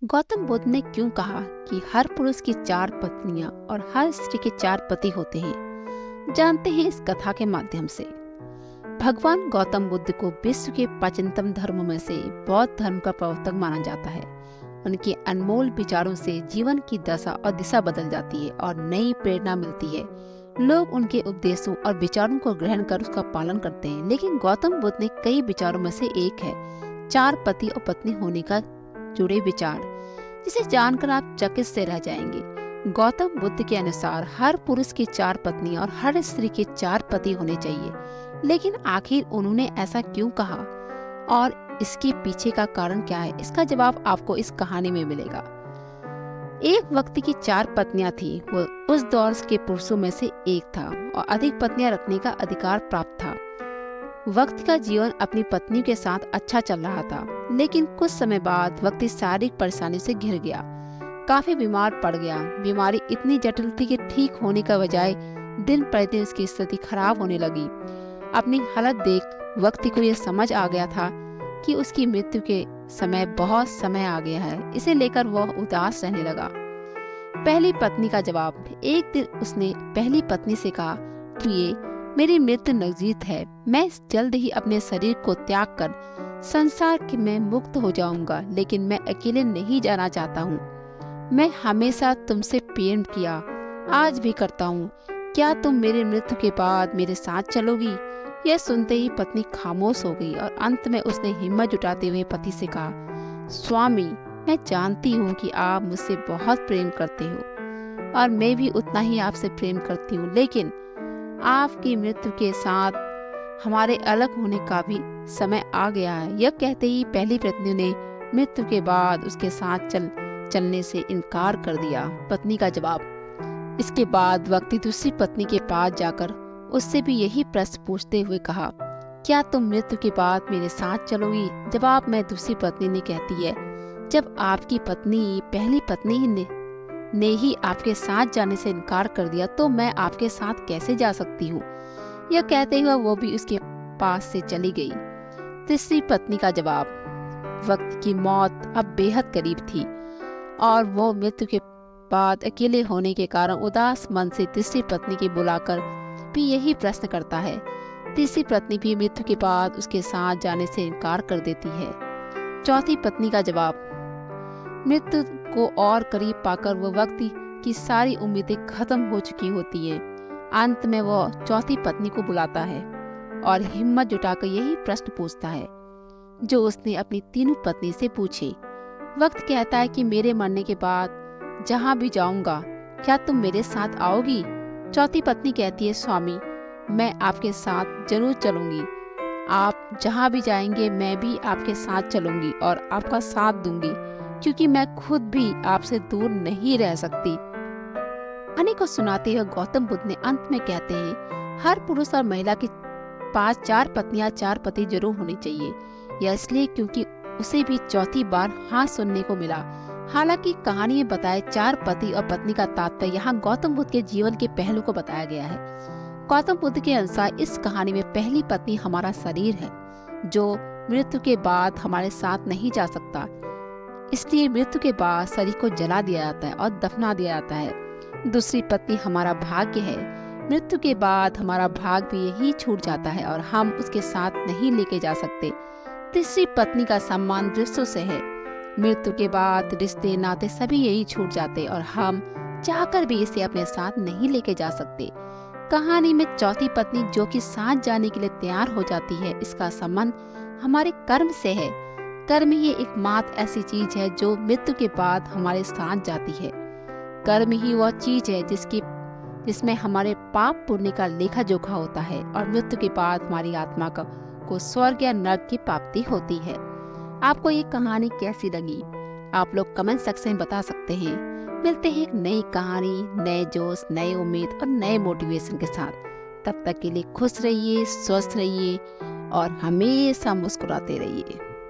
गौतम बुद्ध ने क्यों कहा कि हर पुरुष की 4 पत्नियां और हर स्त्री के 4 पति होते हैं? जानते हैं इस कथा के माध्यम से। भगवान गौतम बुद्ध को विश्व के प्राचीनतम धर्मों में से बौद्ध धर्म का प्रवर्तक माना जाता है। उनके अनमोल विचारों से जीवन की दशा और दिशा बदल जाती है और नई प्रेरणा मिलती है। लोग उनके उपदेशों और विचारों को ग्रहण कर उसका पालन करते हैं। लेकिन गौतम बुद्ध ने कई विचारों में से एक है 4 पति और पत्नी होने का जुड़े विचार, जिसे जानकर आप चकित से रह जाएंगे। गौतम बुद्ध के अनुसार हर पुरुष की 4 पत्नी और हर स्त्री के 4 पति होने चाहिए। लेकिन आखिर उन्होंने ऐसा क्यों कहा और इसके पीछे का कारण क्या है, इसका जवाब आपको इस कहानी में मिलेगा। एक वक्त की 4 पत्नियां थी। वो उस दौर के पुरुषों में से एक था और अधिक पत्नियां रखने का अधिकार प्राप्त था। वक्त का जीवन अपनी पत्नी के साथ अच्छा चल रहा था, लेकिन कुछ समय बाद वक्त शारीरिक परेशानी से घिर गया। काफी बीमार पड़ गया। बीमारी इतनी जटिल थी कि ठीक होने का बजाय दिन प्रतिदिन उसकी स्थिति खराब होने लगी। अपनी हालत देख वक्त को यह समझ आ गया था कि उसकी मृत्यु के समय बहुत समय आ गया है। इसे लेकर वह उदास रहने लगा। पहली पत्नी का जवाब। एक दिन उसने पहली पत्नी से कहा, प्रिय, मेरी मृत्यु नजदीक है। मैं जल्द ही अपने शरीर को त्याग कर संसार के में मुक्त हो जाऊंगा, लेकिन मैं अकेले नहीं जाना चाहता हूँ। मैं हमेशा तुमसे प्रेम किया, आज भी करता हूँ। क्या तुम मेरी मृत्यु के बाद मेरे साथ चलोगी? यह सुनते ही पत्नी खामोश हो गई और अंत में उसने हिम्मत जुटाते हुए पति से कहा, स्वामी, मैं जानती हूँ कि आप मुझसे बहुत प्रेम करते हो और मैं भी उतना ही आपसे प्रेम करती हूँ, लेकिन आपकी मृत्यु के साथ हमारे अलग होने का भी समय आ गया है। यह कहते ही पहली पत्नी ने मृत्यु के बाद उसके साथ चलने से इनकार कर दिया। पत्नी का जवाब। इसके बाद व्यक्ति दूसरी पत्नी के पास जाकर उससे भी यही प्रश्न पूछते हुए कहा, क्या तुम मृत्यु के बाद मेरे साथ चलोगी? जवाब में दूसरी पत्नी ने कहती है, जब आपकी पत्नी पहली पत्नी ने ही आपके साथ जाने से इनकार कर दिया तो मैं आपके साथ कैसे जा सकती हूँ? यह कहते हुए वो भी उसके पास से चली गई। तीसरी पत्नी का जवाब। वक्त की मौत अब बेहद करीब थी और वो मृत्यु के बाद अकेले होने के कारण उदास मन से तीसरी पत्नी की बुलाकर भी यही प्रश्न करता है। तीसरी पत्नी भी मृत्यु के बाद उसके साथ जाने से इनकार कर देती है। चौथी पत्नी का जवाब। मृत्यु को और करीब पाकर वो व्यक्ति की सारी उम्मीदें खत्म हो चुकी होती हैं। अंत में वह चौथी पत्नी को बुलाता है और हिम्मत जुटाकर यही प्रश्न पूछता है जो उसने अपनी तीनों पत्नी से पूछे। वक्त कहता है कि मेरे मरने के बाद जहाँ भी जाऊंगा, क्या तुम मेरे साथ आओगी? चौथी पत्नी कहती है, स्वामी, मैं आपके साथ जरूर चलूंगी। आप जहाँ भी जाएंगे मैं भी आपके साथ चलूंगी और आपका साथ दूंगी, क्योंकि मैं खुद भी आपसे दूर नहीं रह सकती। कहानी को सुनाते हुए गौतम बुद्ध ने अंत में कहते हैं, हर पुरुष और महिला के पास 4 पत्नियां 4 पति जरूर होने चाहिए। यह इसलिए क्योंकि उसे भी चौथी बार हाँ सुनने को मिला। हालांकि कहानी में बताए 4 पति और पत्नी का तात्पर्य यहाँ गौतम बुद्ध के जीवन के पहलू को बताया गया है। गौतम बुद्ध के अनुसार इस कहानी में पहली पत्नी हमारा शरीर है, जो मृत्यु के बाद हमारे साथ नहीं जा सकता। इसलिए मृत्यु के बाद शरीर को जला दिया जाता है और दफना दिया जाता है। दूसरी पत्नी हमारा भाग्य है। मृत्यु के बाद हमारा भाग भी यही छूट जाता है और हम उसके साथ नहीं लेके जा सकते। तीसरी पत्नी का सम्मान रिश्तों से है। मृत्यु के बाद रिश्ते नाते सभी यही छूट जाते और हम चाहकर भी इसे अपने साथ नहीं लेके जा सकते। कहानी में चौथी पत्नी जो कि साथ जाने के लिए तैयार हो जाती है, इसका संबंध हमारे कर्म से है। कर्म ही एकमात्र ऐसी चीज है जो मृत्यु के बाद हमारे साथ जाती है। कर्म ही वह चीज है जिसमें हमारे पाप पुण्य का लेखा जोखा होता है और मृत्यु के बाद हमारी आत्मा को स्वर्ग या नरक की प्राप्ति होती है। आपको ये कहानी कैसी लगी? आप लोग कमेंट सेक्शन में बता सकते हैं। मिलते हैं एक नई कहानी, नए जोश, नए उम्मीद और नए मोटिवेशन के साथ। तब तक के लिए खुश रहिए, स्वस्थ रहिए और हमेशा मुस्कुराते रहिए।